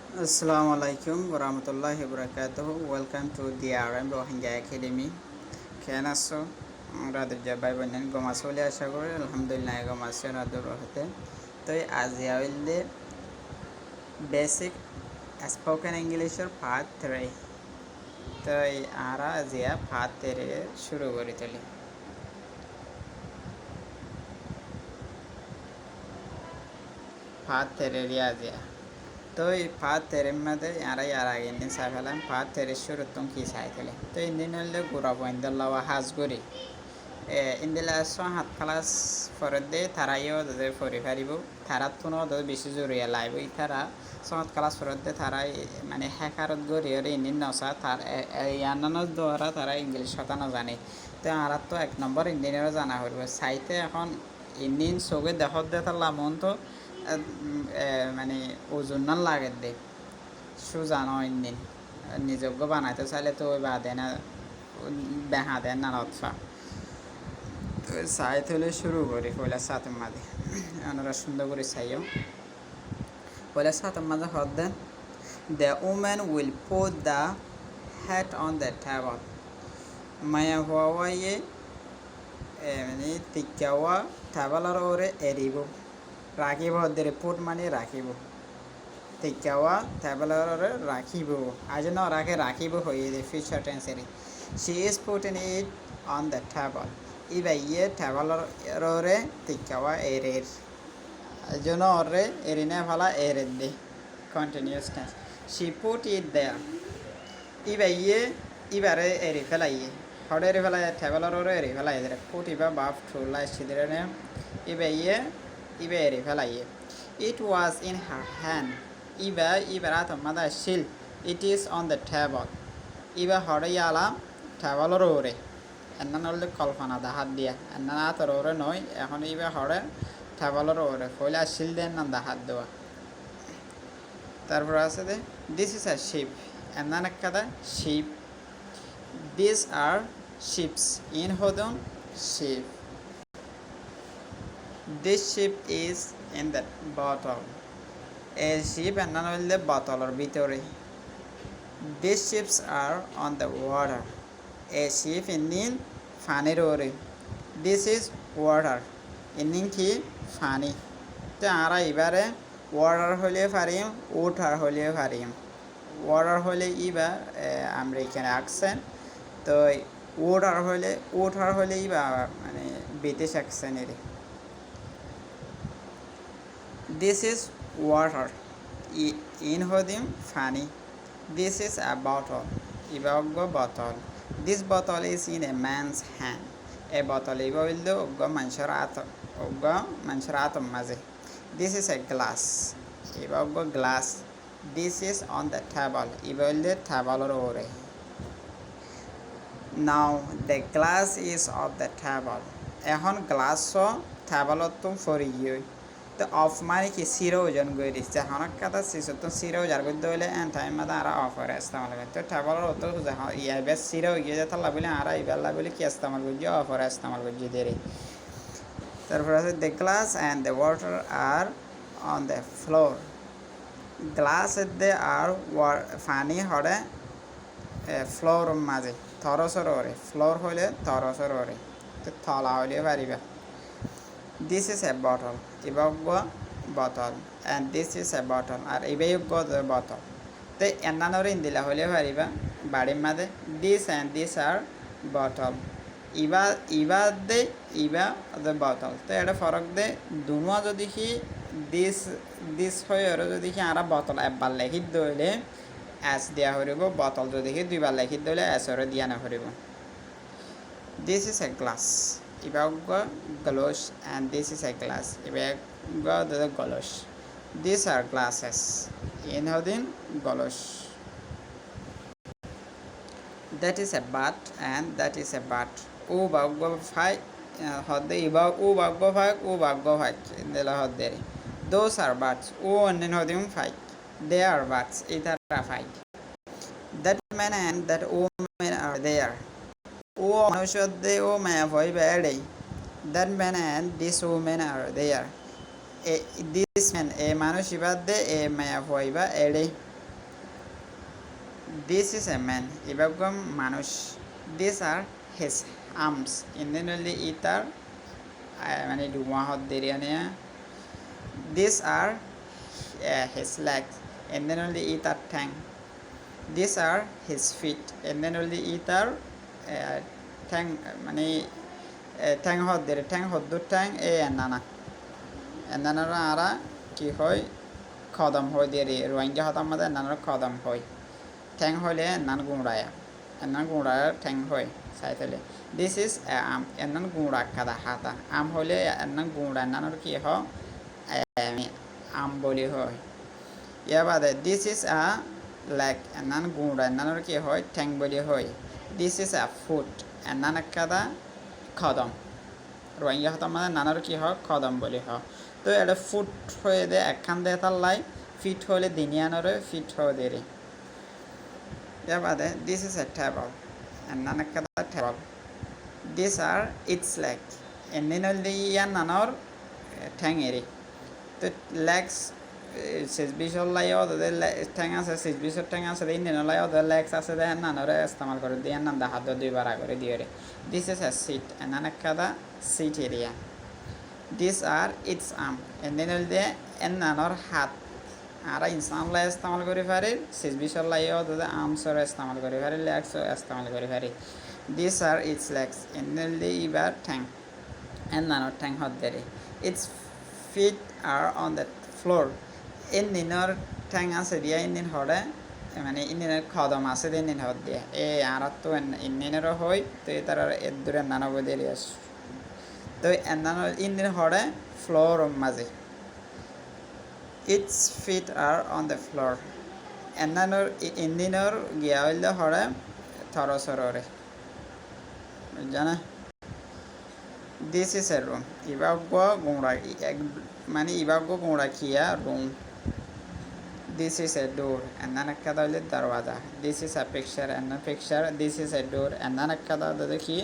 Assalamualaikum warahmatullahi wabarakatuh. Welcome to the RM Rohingya Academy. কেন আছো? রাদের জবাই বলেন গমা চলে আশা করি আলহামদুলিল্লাহ গমা আছে রাদের রহতে তো আজি আইলে বেসিক স্পোকেন ইংলিশের পার্ট 3 তো আরা আজিয়া পার্ট 3 শুরু করে তুলি পার্ট 3 আজিয়া তো এই পার্ট 3 মধ্যে আরা ইয়ার আগে দিন সাইফালাম পার্ট 3 শুরু তুম কি চাইতলে তো ইন্দিন হলে গুড়া পয়েন্দাল্লাওয়া হাজগরি ইন্দিলা হাত ক্লাস ফরদে তারাইও দে ফরি পারিব তারাতুনো দ বেশি জরুরি লাইব তারা সহত ক্লাস ফরদে তারাই মানে হ্যাকারত গরিয়র ইন্দিন নসা তার ইয়ানানোর দ্বারা তারা ইংলিশ কথা না জানে তো আর তো 1 নম্বর ইন্দিনেরও জানা হইব সাইতে এখন ইন্দিন চোখে দেখত দে তার লামন তো মানে ওজন না লাগে দে সুজানো ইন্দিন নিজজ্ঞ বানাইতে চাইলে তো ওই বাদে না বেহা দেন না লতফা চাই থলে শুরু করি পয়লা সাতের মাঝে আমরা সুন্দর করে চাইও পয়লা সাতের মাঝে হদ দেন the women will put the hat on the table মায়া হওয়াইয়ে মানে টিকাওয়া টেবলের ওরে এরিব রাখিব হদ্দে পুট মানে রাখিব টিকাওয়া টেবলের ওরে রাখিব আজ ন রাখে রাখিব হয়ে ফিউচার টেন্সেরি she is putting it on the table ইবাইয়ে টেবলরে টিকাওয়া এরের জন্য ওরে এরিনে ফলা এরের the continuous tense she put it there ইবাইয়ে ইবারে এরি ফেলাইয়ে হরে এরি ফেলাই টেবলরে এরি ফেলাই দে পুট ইবা বাফ ঠুলা সিদরে নে ইবাইয়ে ইবে এরি ফেলাইয়ে ইট ওয়াজ ইন হার হ্যান্ড ইবারা তোমাদা শিল it is on the table ইবা হরে ইয়ালা টেবলর ওরে এন্না হলে কল্পনা দাহাত দিয়া এন্না তোর ওরে নয় এখন ইবে হরে টেবলের ওরে ফইলা শিল দেন না দাহাত দেওয়া তারপর আছে দে দিস ইজ আ শিপ এন্না নাকাদা ship this are ships in হদন ship this ship is in the bottle এই শিপ এন্না হলে বোতলের ভিতরে this ships are on the water a ship in ফানির ওরে দিস ইজ ওয়াটার ইনিং কি ফানি তো আমরা এবারে ওয়াটার হলে পারিম ওঠার হলে পারিম ওয়াটার হলে ইবা আমেরিকান অ্যাকসেন্ট তো ওঠার হলে ইবা মানে ব্রিটিশ অ্যাকসেন্টের দিস ইজ ওয়াটার ইন হদিম ফানি দিস ইজ আ বটল ইবা bottle This bottle is in a man's hand. A bottle iba wildo ogga manshar atom maze. This is a glass. Iba ogga glass. This is on the table. Iba wildo table or ore. Now the glass is of the table. Ehon glass so table tum for you. তো of মানে কি সিরো ওজন গই দিচ্ছে হনক কথা CISO তো সিরো যার গই দইলে এন্ড টাইম মাদা আরা অফার ইস্তেমাল করে তো টেবলর অত ইয়া বেস সিরো গিয়ে যেতে বলে আরা ইবাল্লা বলে কি ইস্তেমাল করছি অফার ইস্তেমাল করছি দেরি তারপর আছে the glass and the water are on the floor glass they are funny হরে ফ্লোর মাঝে থরসর ওরে ফ্লোর হইলে থরসর ওরে তো থলা হইলে পারিবা This is a bottle. Ibagwa bottle. And this is a bottle. R ইবাইগwa the bottle. তো এন্নানরে ইন্দিলা হলে পারিবা বাড়ির মাঝে this and this are bottle. Iba they Iba the bottle. তো এটা ফরক দে দুনো যদি কি this হয় আর যদি কি আরা bottle একবার লেখি দইলে s দিয়া হইব bottle যদি কি দুইবার লেখি দইলে s এর দিয়া না হইব This is a glass. Ibagwa galosh and this is a glass. Ibagwa the galosh. These are glasses. In hodin galosh. That is a bat and that is a bat. U bagwa fai hodde ibag u bagwa fai u bagwa fai. Dela hodde. Those are bats. U onin hodin fai. They are bats. Either are fai. That man and that woman are there. ও মানুষদের ও মায়া ভয় বেড়ে that man and this women are there this man এ মানুষ ইবাদে এ মায়া ভয় বা এড়ে This is a man. Ibagam manush. These are his arms. Indinually itar. মানে ডুমা হত দেরিয়ানিয়া. These are his legs. And then only itar tang. These are his feet. And then only itar tang. মানে ঠ্যাং হত দেরে ঠ্যাং হদ্দুর ঠ্যাং এ এনানা এনানারা আরা কি হয় খদম হয় দেরি রোহিঙ্গা হতাম মধ্যে এনানারা খদম হয় ঠ্যাং হইলে এনান গুঁড়ায়া এনান গুঁড়ায় ঠ্যাং হয় সাইতেলে দিস ইজ এনান গুঁড়া কাদা হাতা আম হইলে এনান গুঁড়া এনানার কি হয় আম বলি হয় ইয়া বাদে দিস ইজ আ লেগ এনান গুঁড়া এনানার কি হয় ঠ্যাং বলি হয় দিস ইজ আ ফুট এনান কাদা খদম রোহিঙ্গা হতাম মানে নানার কি হয় খদম বলি হয় তো এটা ফুট হয়ে দে একখান দে তার লাই ফিট হলে দিনিয়ানরে ফিট হয়ে দেরি এর বাদে দিস ইজ এ টেবল নানা কাদা table this are its leg এমনি হলে ইয়ান নানার ঠ্যাং এরি তো লেগস শেষ বিষর লাই ওদের ঠ্যাং আছে শেষ বিষর ঠ্যাং আছে ইন্ডিয়ান লাই ওদের লেগস আছে দেখেন নানারে ইস্তেমাল করে দিয়ে নান হাত দুইবার করে দিয়ে রে দিস ইজ এ সিট নানা কাদা seat area this are its arm এমনি হলে এন নানার হাত আর ইনসান লাই ইস্তেমাল করে পারে শেষ বিষর লাই ওদের আর্মসর ইস্তেমাল করে পারে লেগস ইস্তেমাল করে পারে দিস আর ইটস লেগস এমনি হলে ইবার ঠ্যাং এন নানার ঠ্যাং হত Dere it's feet are on the floor in ninor ঠ্যাং আছে দিয়া ইন্দিন হরে মানে ইন্দিনের খদম আছে দিন ইন হদ দিয়া এ আর তো ইন্দিনেরও হয় তো এ তার এর দূরে নানা বদে এরিয়াস তো এনানো ইন্দিন হরে ফ্লোর মাঝে its feet are on the floor এনানোর ইন্দিনর গিয়া হইলে হরে থরসরে জানা দিস ইজ এ রুম ইবাগ্য গোঁড়া মানে ইবাগ্য গোঁড়া কিয়া room this is a door এন্দান একটা হইলে দরওয়াজা this is a picture and picture this is a door এন্দান একটা দেখি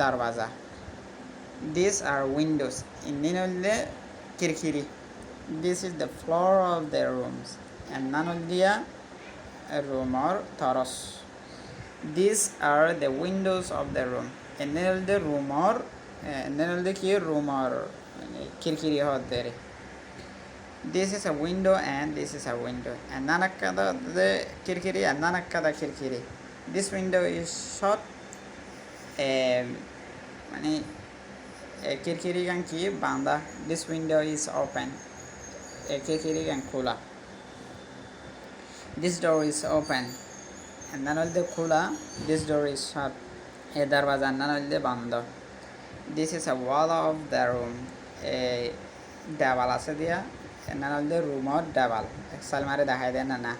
দরওয়াজা দিস আর উইন্ডোজ ইন্দিন হইলে খিড়কিরি this is the floor of the rooms এন্দান হইলিয়া রুমর থরস this are the windows of the room এন্দিন হইলে রুমর then the room or kirkiri hot there. This is a window and this is a window. And nanakada the kirkiri and nanakada kirkiri. This window is shut. Mani kirkiri gan ki banda. This window is open. Kirkiri gan kula. This door is open. And then all the kula. This door is shut. A darwaza and all the banda. This is a wall of the room. A দেওয়াল আছে দিয়া না হলে রুমর দেওয়াল এক্সাল মারে দেখাই দেয় না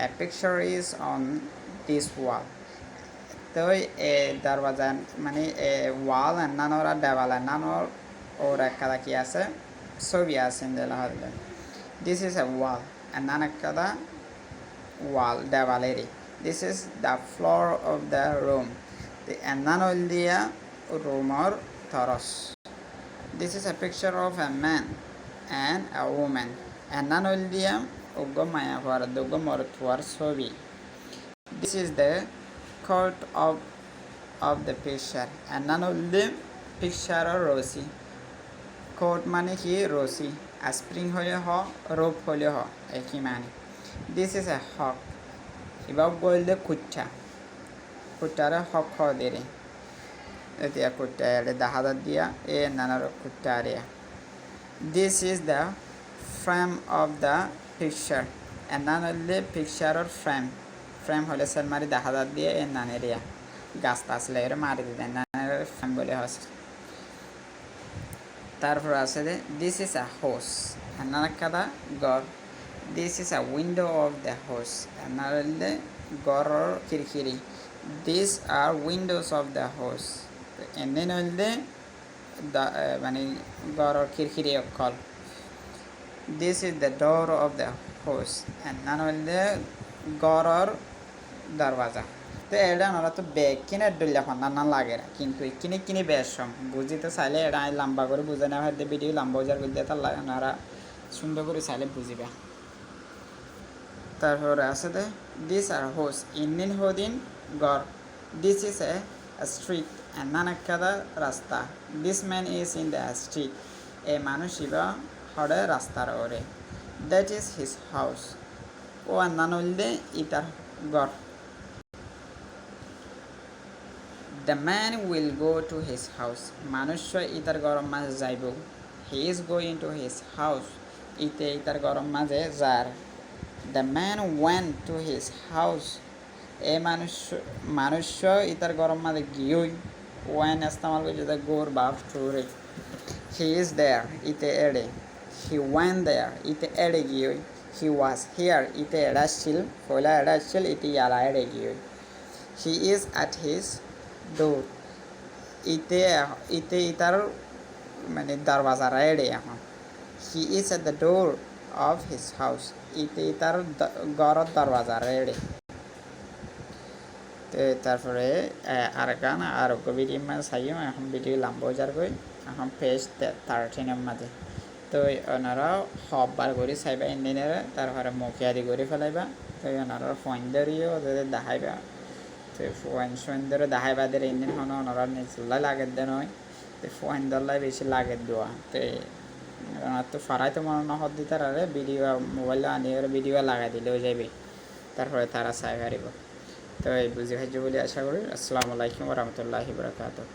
a picture is on this wall তো এ দরওয়াজা মানে এ ওয়াল নানোর আর দেওয়াল নানোর ওর একটা কি আছে ছবি আছে দেলা হলে this is a wall নান একটা ওয়াল দেওয়ালেরই this is the floor of the room নান হল দিয়া রুমর Taros. This is a picture of a man and a woman. And nanoldium ugomaya for dogomor tuar sobi. This is the coat of the picture. And nanoldim picture or rosi. Coat mani ki rosi. A spring hole ho, rope hole ho. Ekimani. This is a hawk. Ibab gold kutta. Kuttara hawk ho dere. Etia kuttare dahada dia e nanaro kuttare. This is the frame of the picture. And nanole picture or frame. Frame hole sel mari dahada dia e naneria. Gastas layer mari den naner frame bole hos. তারপর আছে this is a horse anakada gor this is a window of the horse anarle goror kirkiri these are windows of the horse and then the মানে goror kirkiri okol this is the door of the horse and nanole goror darwaza তো এটা ওরা তো bag কিনে ডুল্লা ফান্না না লাগে না কিন্তু কিনে কিনে বেশ সম বুঝিতে চাইলে এটা লম্বা করে বুঝে নেওয়া হয় ভিডিও লম্বা বুঝার করতে তার লাগে ওরা সুন্দর করে চাইলে বুঝিবা তারপরে আছে দে দিস আর হোস ইন্দিন হদিন গড় দিস ইজ এ স্ট্রিট নানাক্কাদা রাস্তা this man is in the street এ মানুষ ইবা হরে রাস্তার ওরে দ্যাট ইজ হিজ হাউস ও নানলদে ইতার গড় the man will go to his house মানুষ্য ইতার গরম মাঝে যাইব he is going to his house ইতে ইতার গরম মাঝে যার the man went to his house এ মানুষ্য ইতার গরম মাঝে গিয়েই ওয়েন ইস্তেমাল করছে দ্য গোর বাপ টুরে হি ইজ দেয়ার ইতে এড়ে হি ওয়েন দেয়ার ইতে এড়ে গিয়েই হি ওয়াজ হিয়ার ইতে এড়াচ্ছিল পয়লা এড়াচ্ছিল ইতে ইয়ারা এড়ে গিয়েই হি ইজ অ্যাট হিজ ডোর ইতে ইতে ইতার মানে দরওয়াজার এড়ে এখন he is at the door of his house ইতে ইতার ঘরের দরওয়াজার এড়ে তো তারপরে আর গান আর ভিডিও মাঝে চাইও এখন ভিডিও লম্বা যার গই এখন পেজ 13 মাঝে তো ওনারা সববার করে চাইবা ইন্ডিয়ারে তারপরে মুখিয়াদি করে ফেলাইবা তো ওনারা ফোন ধরিও ওদের দেখাইবা তো ফোন সোন ধরে দেখাইবা দের ইন্ডিয়ান হন ওনারা নিজলাই লাগে দেন হয় তো ফোন ধরলাই বেশি লাগে দেওয়া তো ওনার তো ফারাই তো মনে নহত দিতে আরে ভিডিও মোবাইল আনিয়ে ভিডিও লাগাই দিলেও যাবে তারপরে তারা চাই পারিব তো এই বুঝে খাইছো বলে আশা করি আসসালামু আলাইকুম রহমতুল্লাহি বারাকাতুহু